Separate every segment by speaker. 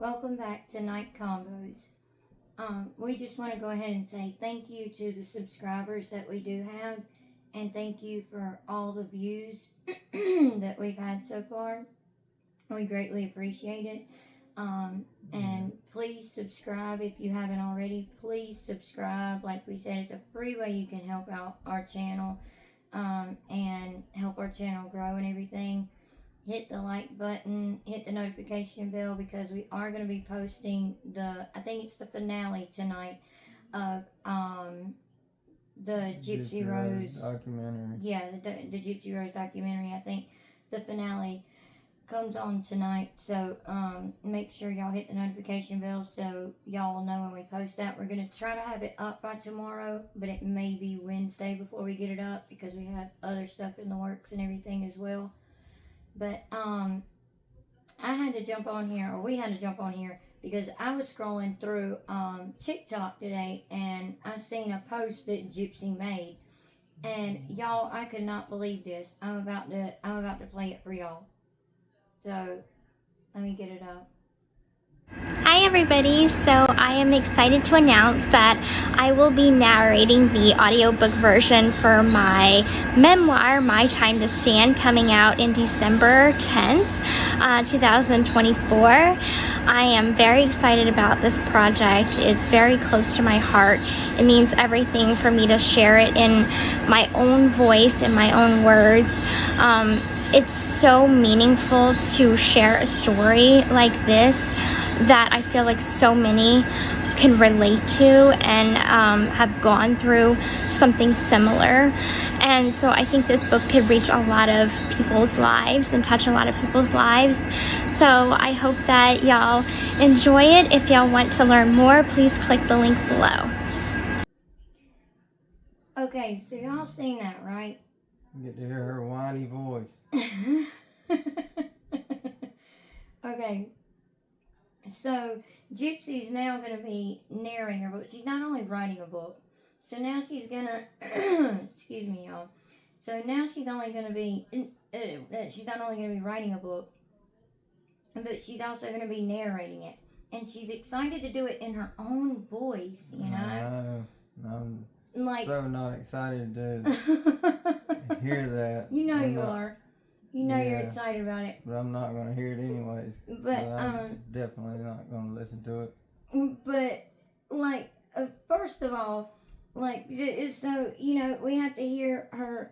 Speaker 1: Welcome back to KnightConvos. We just want to go ahead and say thank you to the subscribers that we do have, and thank you for all the views that we've had so far. We greatly appreciate it. And please subscribe if you haven't already. Please subscribe. Like we said, it's a free way you can help out our channel and help our channel grow and everything. Hit the like button, hit the notification bell, because we are going to be posting I think it's the finale tonight of the Gypsy Rose
Speaker 2: documentary.
Speaker 1: Yeah, the Gypsy Rose documentary. I think the finale comes on tonight, so make sure y'all hit the notification bell so y'all will know when we post that. We're going to try to have it up by tomorrow, but it may be Wednesday before we get it up, because we have other stuff in the works and everything as well. But I had to jump on here, or we had to jump on here, because I was scrolling through TikTok today, and I seen a post that Gypsy made, and y'all, I could not believe this. I'm about to play it for y'all. So let me get it up.
Speaker 3: Hi everybody, so I am excited to announce that I will be narrating the audiobook version for my memoir, My Time to Stand, coming out in December 10th, 2024. I am very excited about this project. It's very close to my heart. It means everything for me to share it in my own voice, in my own words. It's so meaningful to share a story like this that I feel like so many can relate to and have gone through something similar. And so I think this book could reach a lot of people's lives and touch a lot of people's lives. So I hope that y'all enjoy it. If y'all want to learn more, please click the link below.
Speaker 1: Okay, so y'all seen that, right?
Speaker 2: You get to hear her whiny voice.
Speaker 1: Okay. So, Gypsy's now going to be narrating her book. She's not only writing a book, so now she's going to, excuse me, y'all. So now she's only going to be, she's not only going to be writing a book, but she's also going to be narrating it. And she's excited to do it in her own voice, you know?
Speaker 2: I'm
Speaker 1: like,
Speaker 2: so not excited to hear that.
Speaker 1: You know you are. You know you're excited about it.
Speaker 2: But I'm not going to hear it anyways.
Speaker 1: But
Speaker 2: I'm definitely not going to listen to it.
Speaker 1: But, like, first of all, like, so, you know, we have to hear her,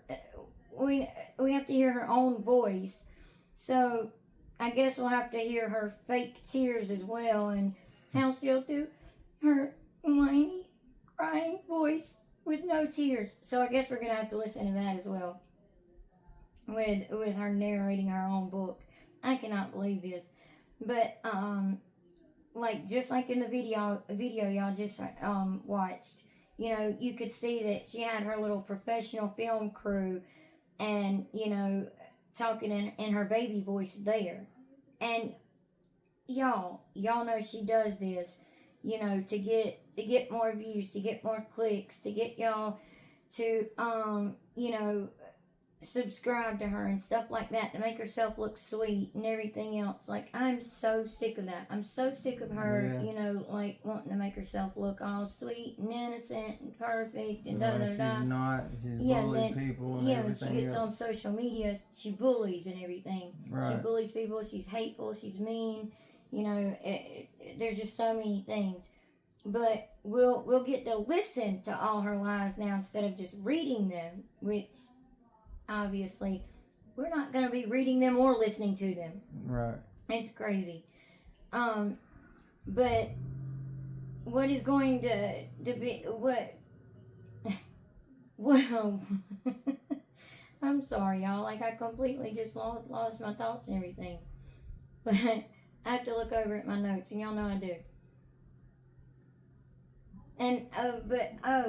Speaker 1: we have to hear her own voice. So, I guess we'll have to hear her fake tears as well, and how she'll do her whiny, crying voice with no tears. So I guess we're going to have to listen to that as well. With her narrating her own book. I cannot believe this. But like, just like in the video y'all just watched, you know, you could see that she had her little professional film crew, and, you know, talking in her baby voice there. And y'all know she does this, you know, to get more views, to get more clicks, to get y'all to you know, subscribe to her and stuff like that, to make herself look sweet and everything else. Like, I'm so sick of that. I'm so sick of her, you know, like, wanting to make herself look all sweet and innocent and perfect and da da da.
Speaker 2: She's not. She's bullied people and everything.
Speaker 1: When she gets on social media, she bullies and everything.
Speaker 2: Right.
Speaker 1: She bullies people. She's hateful. She's mean. You know, there's just so many things. But we'll get to listen to all her lies now instead of just reading them, which, obviously, we're not going to be reading them or listening to them.
Speaker 2: Right.
Speaker 1: It's crazy. But what is going to be, well, I'm sorry, y'all. Like, I completely just lost my thoughts and everything. But I have to look over at my notes, and y'all know I do. And,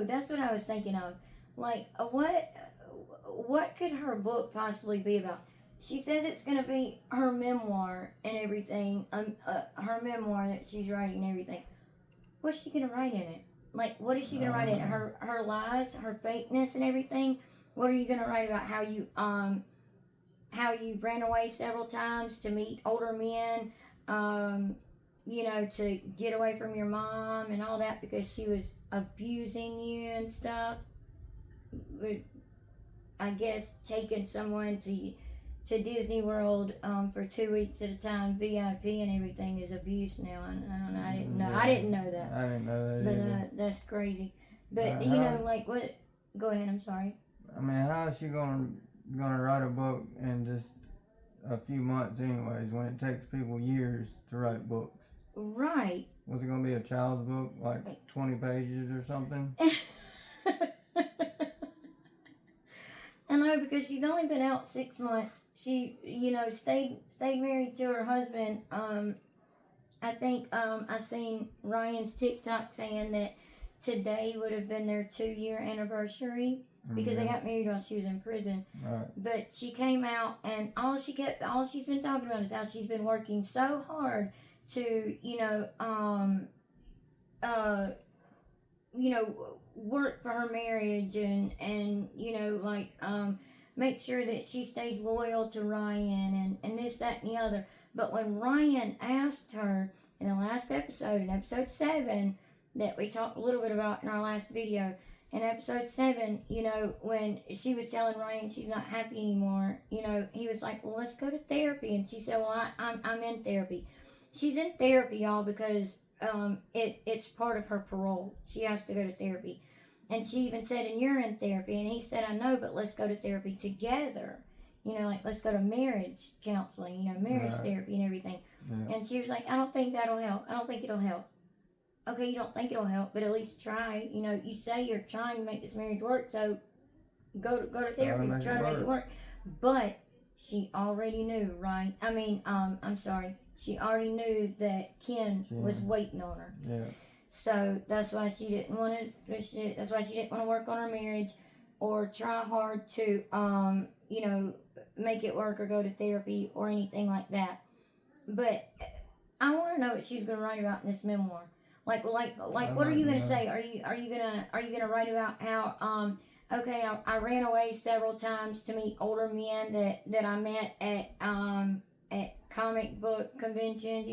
Speaker 1: that's what I was thinking of. Like, what could her book possibly be about? She says it's going to be her memoir and everything, her memoir that she's writing and everything. What's she going to write in it? Like, what is she going to write in it? Her lies, her fakeness and everything? What are you going to write about? How you ran away several times to meet older men, you know, to get away from your mom and all that because she was abusing you and stuff. But I guess taking someone to Disney World for 2 weeks at a time, VIP and everything is abuse now. I don't know. I didn't know.
Speaker 2: Yeah.
Speaker 1: I didn't know that.
Speaker 2: I didn't know that
Speaker 1: But
Speaker 2: either.
Speaker 1: that's crazy. But you know, like what? Go ahead. I'm sorry.
Speaker 2: I mean, how is she gonna write a book in just a few months, anyways? When it takes people years to write books.
Speaker 1: Right.
Speaker 2: Was it gonna be a child's book, like 20 pages or something?
Speaker 1: I know, because she's only been out 6 months. She, you know, stayed married to her husband. I think I seen Ryan's TikTok saying that today would have been their 2-year anniversary because they got married while she was in prison.
Speaker 2: Right.
Speaker 1: But she came out, and all she's been talking about is how she's been working so hard to, work for her marriage and make sure that she stays loyal to Ryan and this, that, and the other. But when Ryan asked her in the last episode, in episode 7, that we talked a little bit about in our last video, in episode 7, when she was telling Ryan she's not happy anymore, he was like, well, let's go to therapy. And she said, well, I'm in therapy. She's in therapy, y'all, because it's part of her parole. She has to go to therapy. And she even said, and you're in therapy. And he said, I know, but let's go to therapy together. Let's go to marriage counseling, marriage therapy and everything. Yeah. And she was like, I don't think that'll help. I don't think it'll help. Okay, you don't think it'll help, but at least try. You say you're trying to make this marriage work, so go to therapy, try to make it work. But she already knew, right? She already knew that Ken was waiting on her.
Speaker 2: Yeah.
Speaker 1: So that's why she didn't want to. That's why she didn't want to work on her marriage, or try hard to, make it work or go to therapy or anything like that. But I want to know what she's going to write about in this memoir. Like, what are you going to say? Are you gonna write about how I ran away several times to meet older men that I met at comic book conventions,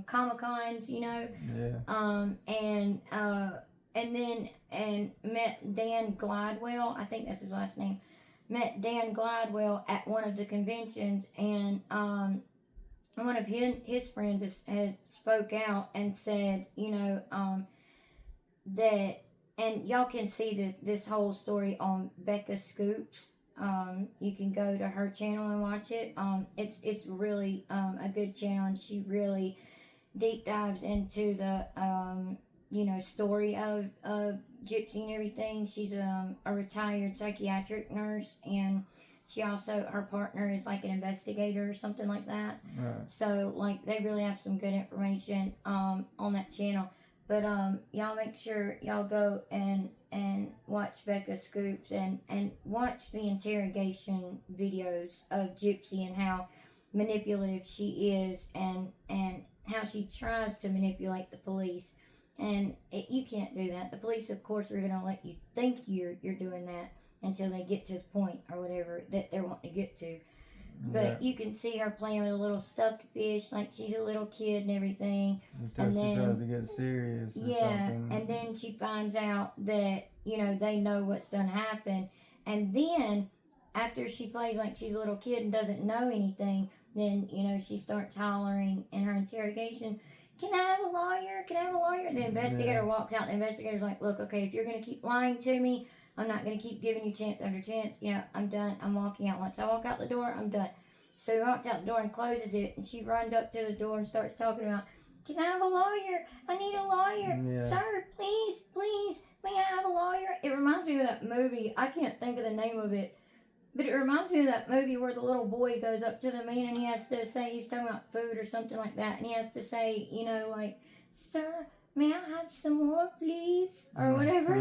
Speaker 1: Comic-Cons,
Speaker 2: Yeah.
Speaker 1: And met Dan Glidewell, I think that's his last name. Met Dan Glidewell at one of the conventions, and one of his friends had spoke out and said, that, and y'all can see this whole story on Becca Scoops. You can go to her channel and watch it. It's really a good channel, and she really deep dives into the story of Gypsy and everything. She's a retired psychiatric nurse, and she also, her partner is like an investigator or something like that. Right. So they really have some good information on that channel. But y'all make sure y'all go and watch Becca Scoops and watch the interrogation videos of Gypsy and how manipulative she is and how she tries to manipulate the police. And you can't do that. The police, of course, are going to let you think you're doing that until they get to the point or whatever that they're wanting to get to. But you can see her playing with a little stuffed fish like she's a little kid and everything.
Speaker 2: Until she tries to get serious or something.
Speaker 1: And then she finds out that, they know what's done happened. And then, after she plays like she's a little kid and doesn't know anything, then, she starts hollering in her interrogation, can I have a lawyer? Can I have a lawyer? The investigator walks out. The investigator's like, look, okay, if you're going to keep lying to me, I'm not going to keep giving you chance after chance. I'm done. I'm walking out. Once I walk out the door, I'm done. So he walks out the door and closes it, and she runs up to the door and starts talking about, can I have a lawyer? I need a lawyer. Yeah. Sir, please, may I have a lawyer? It reminds me of that movie. I can't think of the name of it. But it reminds me of that movie where the little boy goes up to the man and he has to say, he's talking about food or something like that, and he has to say, sir, may I have some more, please? Or whatever.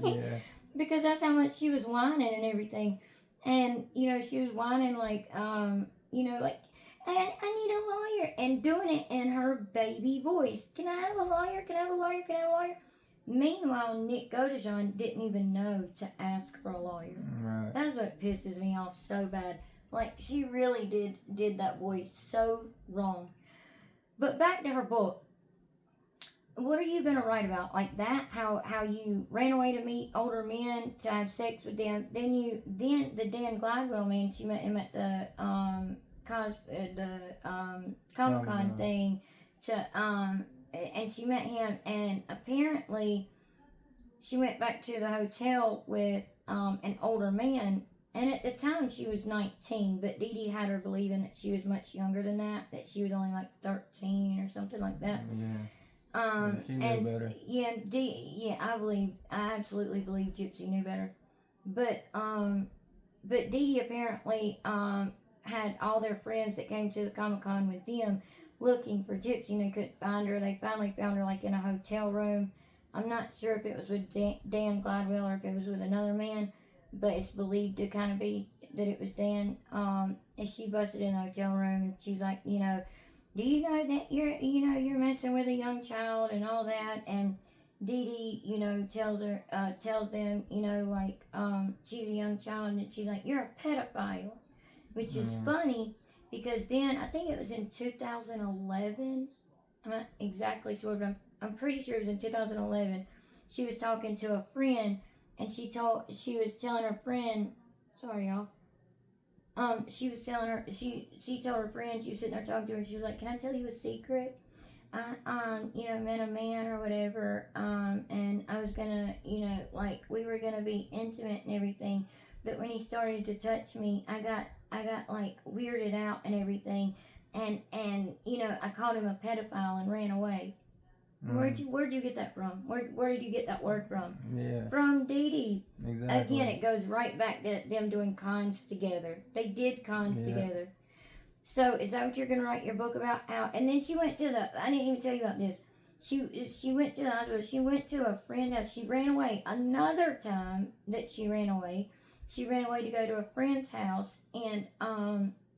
Speaker 1: Yeah. Because that's how much she was whining and everything. And, she was whining and I need a lawyer. And doing it in her baby voice. Can I have a lawyer? Can I have a lawyer? Can I have a lawyer? Meanwhile, Nick Godejohn didn't even know to ask for a lawyer. Right. That's what pisses me off so bad. She really did that voice so wrong. But back to her book. what are you going to write about? Like that? How you ran away to meet older men to have sex with them? Then the Dan Gladwell man, she met him at the Comic-Con thing and she met him, and apparently she went back to the hotel with an older man, and at the time she was 19, but Dee Dee had her believing that she was much younger than that she was only like 13 or something like that.
Speaker 2: She knew better.
Speaker 1: I absolutely believe Gypsy knew better. But Dee Dee apparently had all their friends that came to the Comic-Con with them looking for Gypsy, and they couldn't find her. They finally found her like in a hotel room. I'm not sure if it was with Dan Gladwell or if it was with another man, but it's believed to kind of be that it was Dan. And she busted in the hotel room. She's like, do you know that you're messing with a young child and all that? And Dee Dee, tells them, she's a young child, and she's like, you're a pedophile, which is funny because then I think it was in 2011. I'm not exactly sure, but I'm pretty sure it was in 2011. She was talking to a friend, and she was telling her friend, sorry y'all. She was telling her, she told her friend, she was sitting there talking to her, and she was like, can I tell you a secret? I met a man or whatever, and I was gonna, we were gonna be intimate and everything, but when he started to touch me, I got like weirded out and everything, and I called him a pedophile and ran away. Where'd you get that from? Where did you get that word from?
Speaker 2: Yeah.
Speaker 1: From Dee Dee.
Speaker 2: Exactly.
Speaker 1: Again, it goes right back to them doing cons together. They did cons together. So is that what you're gonna write your book about? How? And then she went to I didn't even tell you about this. She went to the hospital. She went to a friend's house. She ran away. Another time that she ran away to go to a friend's house and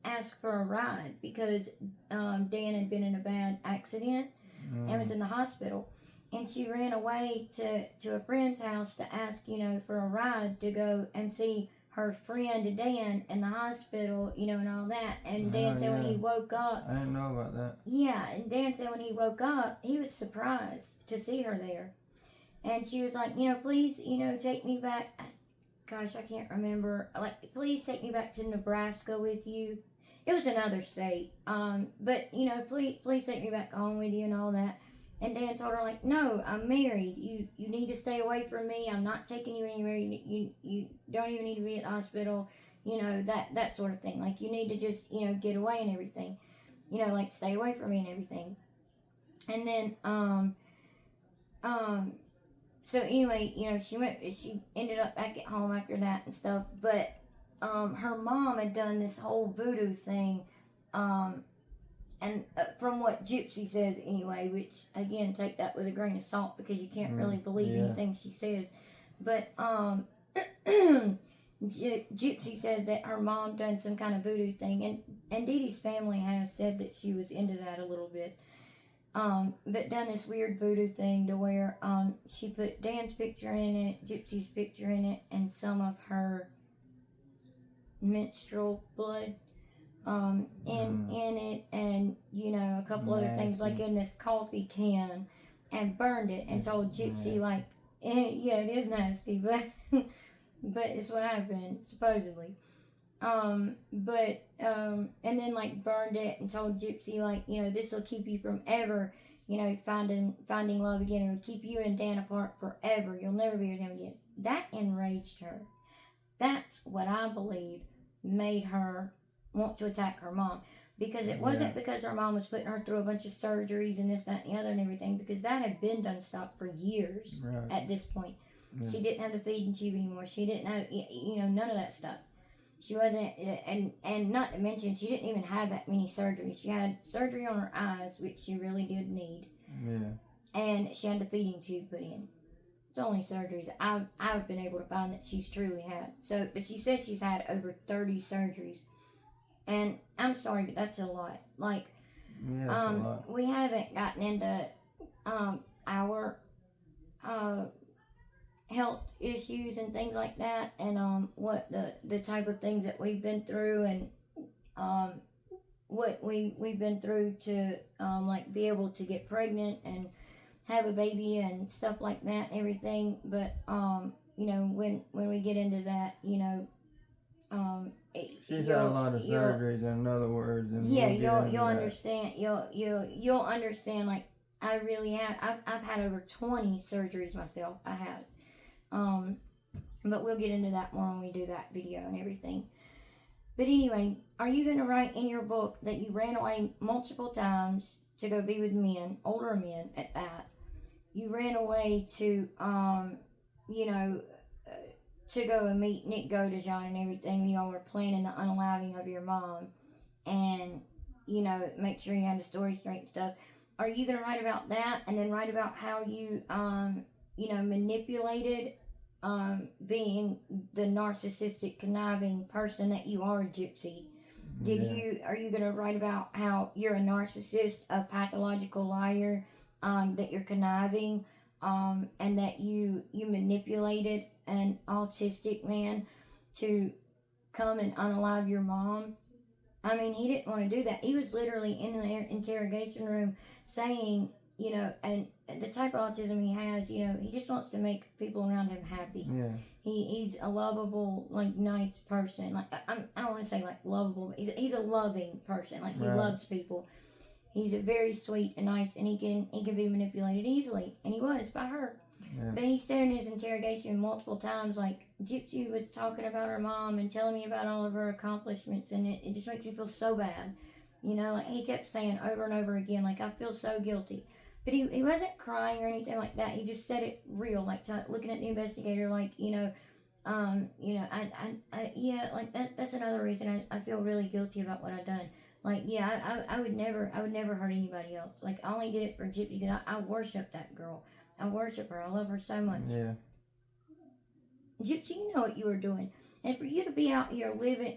Speaker 1: ask for a ride because Dan had been in a bad accident and was in the hospital, and she ran away to a friend's house to ask for a ride to go and see her friend Dan in the hospital, and all that. And Dan said when he woke up,
Speaker 2: I didn't know about that.
Speaker 1: Yeah, and Dan said when he woke up, he was surprised to see her there, and she was like, please, take me back. Gosh, I can't remember. Like, please take me back to Nebraska with you. It was another state. But please take me back home with you and all that. And Dan told her, like, no, I'm married. You need to stay away from me. I'm not taking you anywhere. You don't even need to be at the hospital. That sort of thing. Like, you need to just, get away and everything. Like, stay away from me and everything. And then, so anyway, she ended up back at home after that and stuff. But her mom had done this whole voodoo thing, and from what Gypsy says anyway, which again, take that with a grain of salt because you can't really believe anything she says. But Gypsy says that her mom done some kind of voodoo thing, and Dee Dee's family has said that she was into that a little bit. But done this weird voodoo thing to where she put Dan's picture in it, Gypsy's picture in it, and some of her menstrual blood in it, and a couple other things like in this coffee can, and burned it and told Gypsy like, it is nasty, but it's what happened supposedly. And then like burned it and told Gypsy like, this will keep you from ever, finding love again. It will keep you and Dan apart forever. You'll never be with him again. That enraged her. That's what I believe made her want to attack her mom. Because it wasn't because her mom was putting her through a bunch of surgeries and this, that, and the other and everything, because that had been done stopped for years at this point. Yeah. She didn't have the feeding tube anymore. She didn't have, none of that stuff. She wasn't, and not to mention, she didn't even have that many surgeries. She had surgery on her eyes, which she really did need. Yeah. And she had the feeding tube put in. It's only surgeries I've been able to find that she's truly had. So, but she said she's had over 30 surgeries. And I'm sorry, but that's a lot. Like,
Speaker 2: that's a lot.
Speaker 1: We haven't gotten into our health issues and things like that, and what the type of things that we've been through, and what we've been through to like be able to get pregnant and have a baby and stuff like that and everything. But you know, when we get into that, you know,
Speaker 2: she's had a lot of surgeries, in other words, and
Speaker 1: yeah,
Speaker 2: we'll
Speaker 1: you'll understand. You'll understand. Like I really have. I've had over 20 surgeries myself. I have. But we'll get into that more when we do that video and everything. But anyway, are you going to write in your book that you ran away multiple times to go be with men, older men at that? You ran away to, you know, to go and meet Nick Godejohn and everything when y'all were planning the unaliving of your mom, and, you know, make sure you had the story straight and stuff. Are you going to write about that and then write about how you, you know, manipulated being the narcissistic, conniving person that you are, Gypsy? Are you going to write about how you're a narcissist, a pathological liar, that you're conniving, and that you manipulated an autistic man to come and unalive your mom? I mean, he didn't want to do that. He was literally in the interrogation room saying, you know, and the type of autism he has, you know, he just wants to make people around him happy.
Speaker 2: Yeah.
Speaker 1: He's a lovable, like, nice person. Like, I don't want to say, like, lovable, but he's a loving person. Like, he loves people. He's a very sweet and nice, and he can be manipulated easily, and he was by her.
Speaker 2: Yeah.
Speaker 1: But he said in his interrogation multiple times, like, Gypsy was talking about her mom and telling me about all of her accomplishments, and it just makes me feel so bad. You know, like, he kept saying over and over again, like, I feel so guilty. But he wasn't crying or anything like that. He just said it real, like, looking at the investigator, like, you know, yeah, like, that's another reason I feel really guilty about what I've done. Like, yeah, I would never hurt anybody else. Like, I only did it for Gypsy because I worship that girl. I worship her. I love her so much.
Speaker 2: Yeah.
Speaker 1: Gypsy, you know what you were doing. And for you to be out here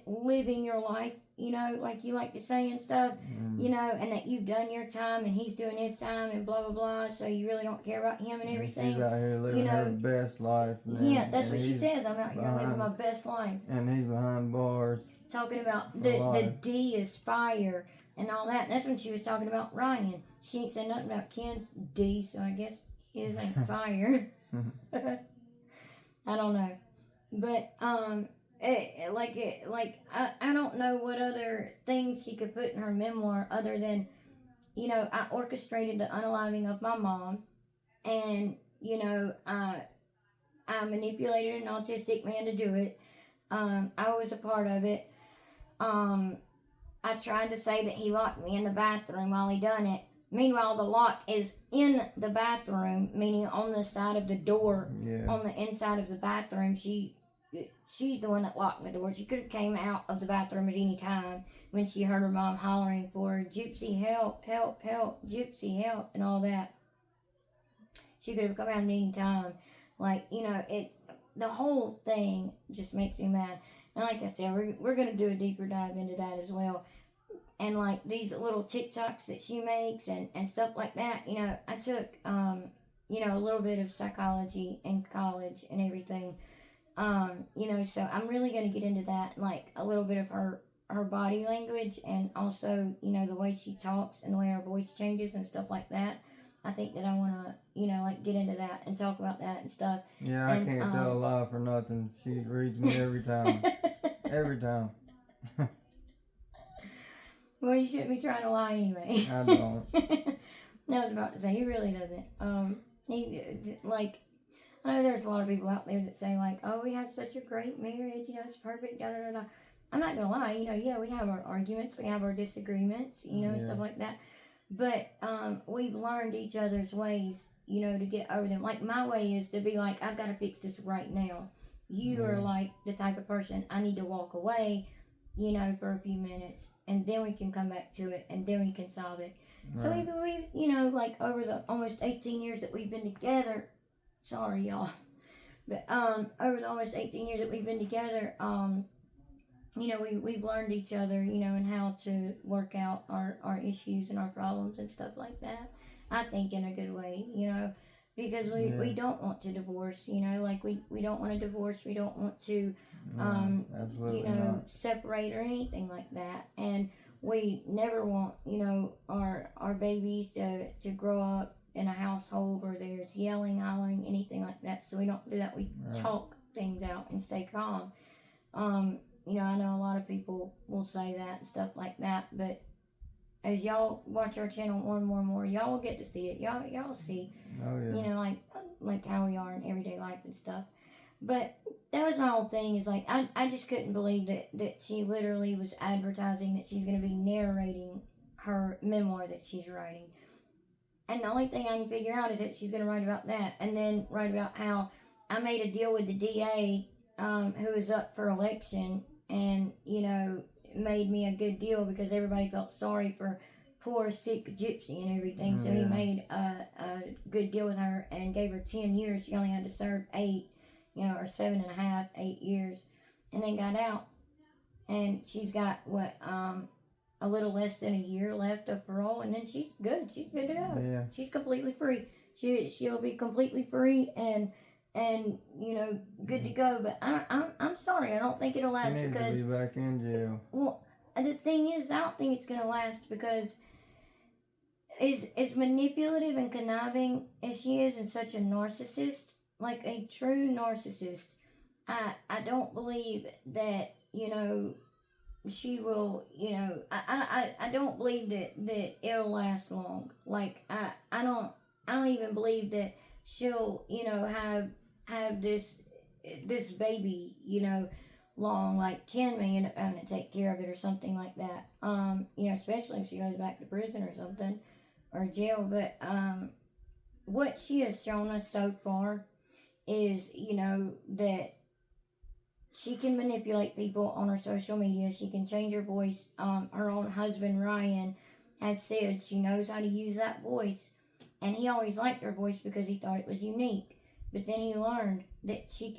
Speaker 1: living your life, you know, like you like to say and stuff, you know, and that you've done your time and he's doing his time and blah, blah, blah, so you really don't care about him and everything.
Speaker 2: She's out here living her best life.
Speaker 1: Yeah, that's what she says. I'm out here living my best life.
Speaker 2: And he's behind bars.
Speaker 1: Talking about the D is fire and all that. And that's when she was talking about Ryan. She ain't said nothing about Ken's D, so I guess his ain't fire. I don't know. But, I don't know what other things she could put in her memoir other than, you know, I orchestrated the unaliving of my mom, and, you know, I manipulated an autistic man to do it. I was a part of it. I tried to say that he locked me in the bathroom while he done it. Meanwhile, the lock is in the bathroom, meaning on the side of the door, on the inside of the bathroom. She's the one that locked the door. She could have came out of the bathroom at any time when she heard her mom hollering for her, Gypsy, help, help, help, Gypsy, help, and all that. She could have come out at any time. Like, you know, the whole thing just makes me mad. And like I said, we're going to do a deeper dive into that as well. And like these little TikToks that she makes and stuff like that, you know, I took, you know, a little bit of psychology in college and everything. You know, so I'm really going to get into that, like a little bit of her body language, and also, you know, the way she talks and the way her voice changes and stuff like that. I think that I want to, you know, like get into that and talk about that and stuff.
Speaker 2: Yeah, I can't tell a lie for nothing. She reads me every time. Every time.
Speaker 1: Well, you shouldn't be trying to lie anyway.
Speaker 2: I don't.
Speaker 1: No, I was about to say, he really doesn't. He, like, I know there's a lot of people out there that say, like, oh, we have such a great marriage, you know, it's perfect, da da da da. I'm not gonna lie, you know, yeah, we have our arguments, we have our disagreements, you know, and stuff like that. But we've learned each other's ways, you know, to get over them. Like, my way is to be like, I've got to fix this right now. You are like the type of person, I need to walk away, you know, for a few minutes, and then we can come back to it, and then we can solve it. Right. So we, you know, like over the almost 18 years that we've been together, sorry y'all, but over the almost 18 years that we've been together, you know, we've learned each other, you know, and how to work out our issues and our problems and stuff like that. I think in a good way, you know, because we don't want to divorce, you know, like we don't want to divorce, we don't want to, you know, separate or anything like that. And we never want, you know, our babies to grow up in a household where there's yelling, hollering, anything like that. So we don't do that. We talk things out and stay calm. You know, I know a lot of people will say that and stuff like that, but as y'all watch our channel more and more and more, y'all will get to see it. Y'all see, you know, like how we are in everyday life and stuff. But that was my whole thing, is like, I just couldn't believe that she literally was advertising that she's going to be narrating her memoir that she's writing. And the only thing I can figure out is that she's going to write about that, and then write about how I made a deal with the DA who was up for election, and, you know, made me a good deal because everybody felt sorry for poor, sick Gypsy and everything. So he made a good deal with her and gave her 10 years. She only had to serve 8, you know, or 7.5, 8 years, and then got out. And she's got, a little less than a year left of parole, and then she's good. She's good to go.
Speaker 2: Yeah.
Speaker 1: She's completely free. She'll be completely free and you know, good to go. But I'm sorry, I don't think it'll last
Speaker 2: she needs
Speaker 1: because
Speaker 2: to be back in jail.
Speaker 1: Well, the thing is, I don't think it's gonna last because as manipulative and conniving as she is, and such a narcissist, like a true narcissist, I don't believe that, you know, she will, you know, I don't believe that it'll last long. Like, I don't even believe that she'll, you know, have this baby, you know, long. Like, Ken may end up having to take care of it or something like that. You know, especially if she goes back to prison or something, or jail. But what she has shown us so far is, you know, that she can manipulate people on her social media. She can change her voice. Her own husband, Ryan, has said she knows how to use that voice. And he always liked her voice because he thought it was unique. But then he learned that she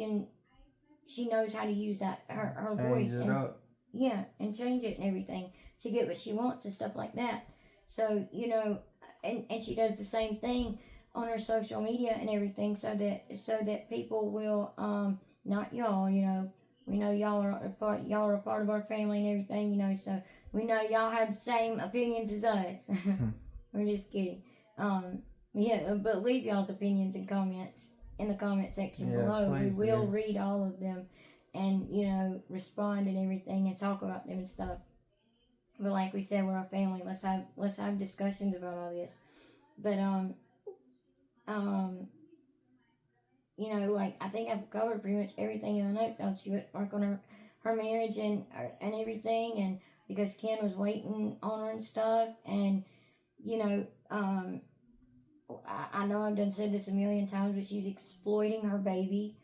Speaker 1: knows how to use that, her voice.
Speaker 2: Change it up.
Speaker 1: Yeah, and change it and everything to get what she wants and stuff like that. So, you know, and she does the same thing on her social media and everything, so that people will, not y'all, you know, we know y'all are a part of our family and everything, you know, so we know y'all have the same opinions as us. We're just kidding. Yeah, but leave y'all's opinions and comments in the comment section below. We will read all of them and, you know, respond and everything and talk about them and stuff. But like we said, we're a family. Let's have discussions about all this. But you know, like, I think I've covered pretty much everything in my notes. She would work on her marriage and everything, and because Ken was waiting on her and stuff, and, you know, I know I've said this a million times, but she's exploiting her baby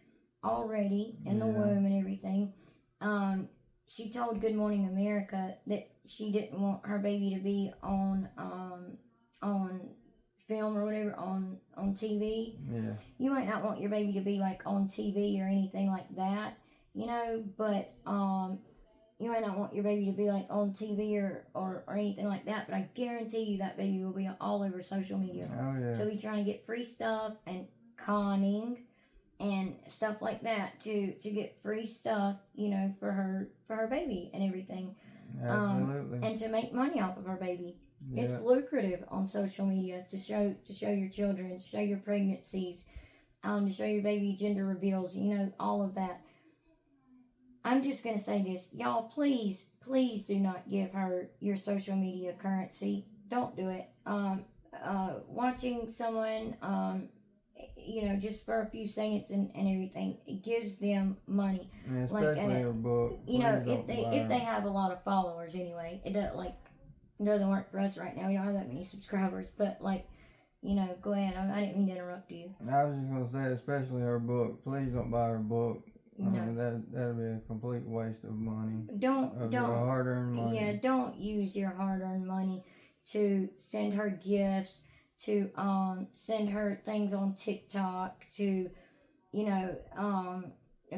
Speaker 1: already in the womb and everything. She told Good Morning America that she didn't want her baby to be on film or whatever, on TV. Yeah. You might not want your baby to be like on TV or anything like that, you know, but you might not want your baby to be like on TV or anything like that, but I guarantee you that baby will be all over social media.
Speaker 2: Oh yeah.
Speaker 1: She'll be trying to get free stuff and conning and stuff like that to get free stuff, you know, for her baby and everything.
Speaker 2: Absolutely.
Speaker 1: And to make money off of her baby.
Speaker 2: Yeah.
Speaker 1: It's lucrative on social media to show your children, to show your pregnancies, to show your baby gender reveals, you know, all of that. I'm just going to say this. Y'all, please do not give her your social media currency. Don't do it. Watching someone, you know, just for a few seconds and everything, it gives them money.
Speaker 2: Yeah, especially her book.
Speaker 1: You know, if they have a lot of followers anyway. It doesn't work for us right now. We don't have that many subscribers. But, like, you know, go ahead. I didn't mean to interrupt you.
Speaker 2: I was just going to say, especially her book. Please don't buy her book.
Speaker 1: No.
Speaker 2: That'd be a complete waste of money.
Speaker 1: Don't
Speaker 2: your hard-earned money.
Speaker 1: Yeah, don't use your hard-earned money to send her gifts, to send her things on TikTok, to, you know,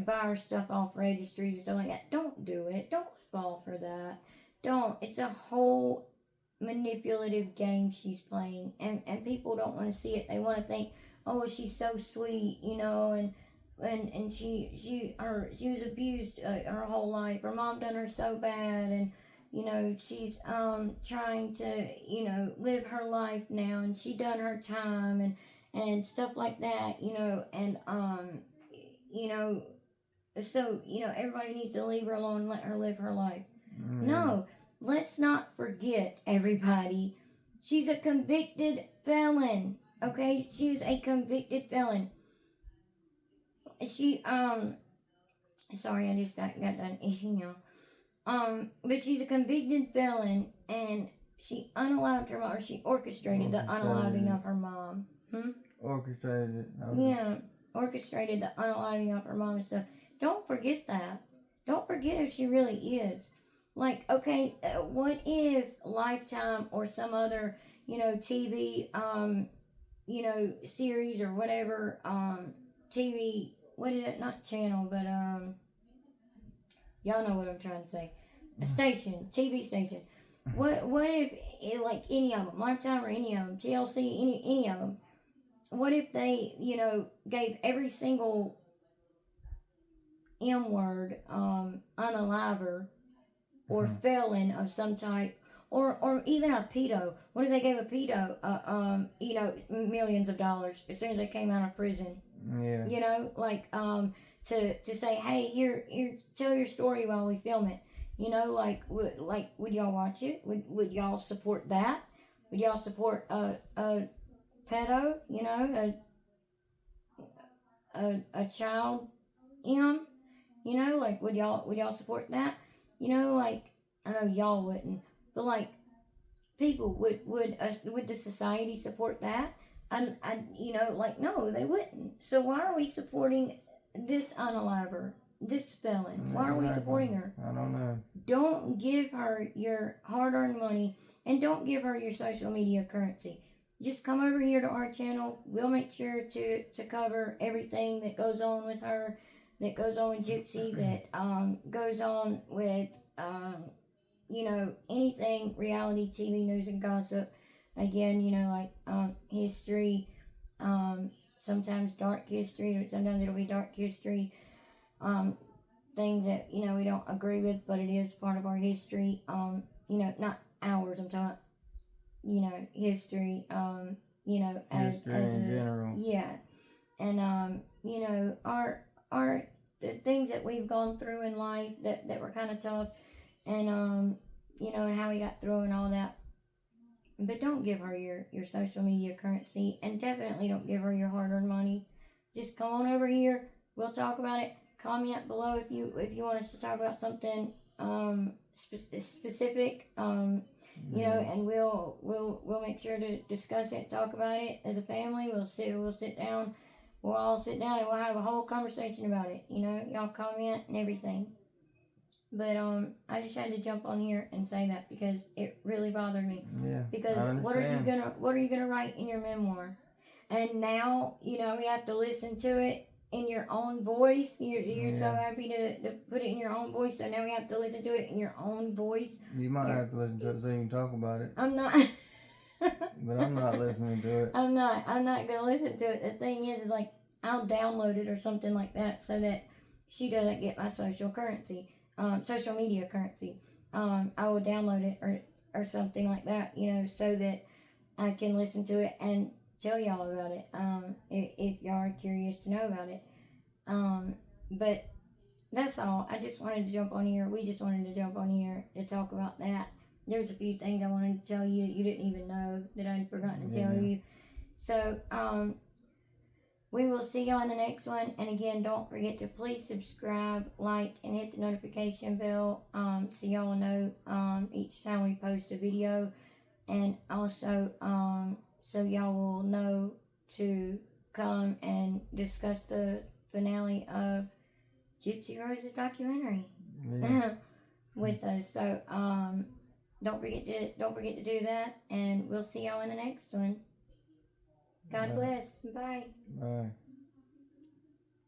Speaker 1: buy her stuff off registries and stuff like that. Don't do it. Don't fall for that. Don't. It's a whole manipulative game she's playing, and people don't want to see it. They want to think, oh, she's so sweet, you know, and she was abused her whole life. Her mom done her so bad, and you know, she's trying to, you know, live her life now, and she done her time and stuff like that, you know, and you know, so, you know, everybody needs to leave her alone and let her live her life. No, let's not forget, everybody, she's a convicted felon. Okay, she's a convicted felon. She sorry, I just got done eating now. But she's a convicted felon, and she unalived her mom, or she orchestrated the unaliving of her mom.
Speaker 2: Orchestrated it.
Speaker 1: Yeah, orchestrated the unaliving of her mom and stuff. Don't forget that. Don't forget who she really is. Like, okay, what if Lifetime or some other, you know, TV, you know, series or whatever, TV, what is it, not channel, but, y'all know what I'm trying to say. A station, TV station. What if, like, any of them, Lifetime or any of them, TLC, any of them, what if they, you know, gave every single M word, unaliver, or felon of some type, or even a pedo? What if they gave a pedo, you know, millions of dollars as soon as they came out of prison?
Speaker 2: Yeah.
Speaker 1: You know, like, to say, hey, here, tell your story while we film it. You know, like, would y'all watch it? Would y'all support that? Would y'all support a pedo? You know, a child M? You know, like, would y'all support that? You know, like, I know y'all wouldn't, but like, people would the society support that? I you know, like, no, they wouldn't. So why are we supporting this unaliver, this felon? Why are we supporting her?
Speaker 2: I don't know.
Speaker 1: Don't give her your hard-earned money, and don't give her your social media currency. Just come over here to our channel. We'll make sure to cover everything that goes on with her, that goes on with Gypsy, that goes on with you know, anything reality TV news and gossip. Again, you know, like history, sometimes dark history, or sometimes it'll be dark history. Things that, you know, we don't agree with, but it is part of our history. You know, not ours, I'm talking about, you know, history, you know, as
Speaker 2: in general.
Speaker 1: Yeah. And you know, our the things that we've gone through in life that were kind of tough, and you know, and how we got through and all that. But don't give her your social media currency, and definitely don't give her your hard-earned money. Just come on over here. We'll talk about it. Comment below if you want us to talk about something specific. You know, and we'll make sure to discuss it, talk about it as a family. We'll sit down. We'll all sit down and we'll have a whole conversation about it. You know, y'all comment and everything. But I just had to jump on here and say that because it really bothered me.
Speaker 2: Yeah.
Speaker 1: Because what are you gonna write in your memoir? And now, you know, you have to listen to it in your own voice. You're so happy to put it in your own voice, so now we have to listen to it in your own voice.
Speaker 2: You might have to listen to it so you can talk about it.
Speaker 1: I'm not.
Speaker 2: But I'm not listening to it.
Speaker 1: I'm not gonna listen to it. The thing is like, I'll download it or something like that so that she doesn't get my social media currency. I will download it or something like that, you know, so that I can listen to it and tell y'all about it, if y'all are curious to know about it. But that's all. I just wanted to jump on here. We just wanted to jump on here to talk about that. There's a few things I wanted to tell you that you didn't even know that I'd forgotten to tell you. So, we will see y'all in the next one. And again, don't forget to please subscribe, like, and hit the notification bell, so y'all will know each time we post a video. And also, so y'all will know to come and discuss the finale of Gypsy Rose's documentary with us. So, don't forget to do that, and we'll see y'all in the next one. God bless. Bye.
Speaker 2: Bye.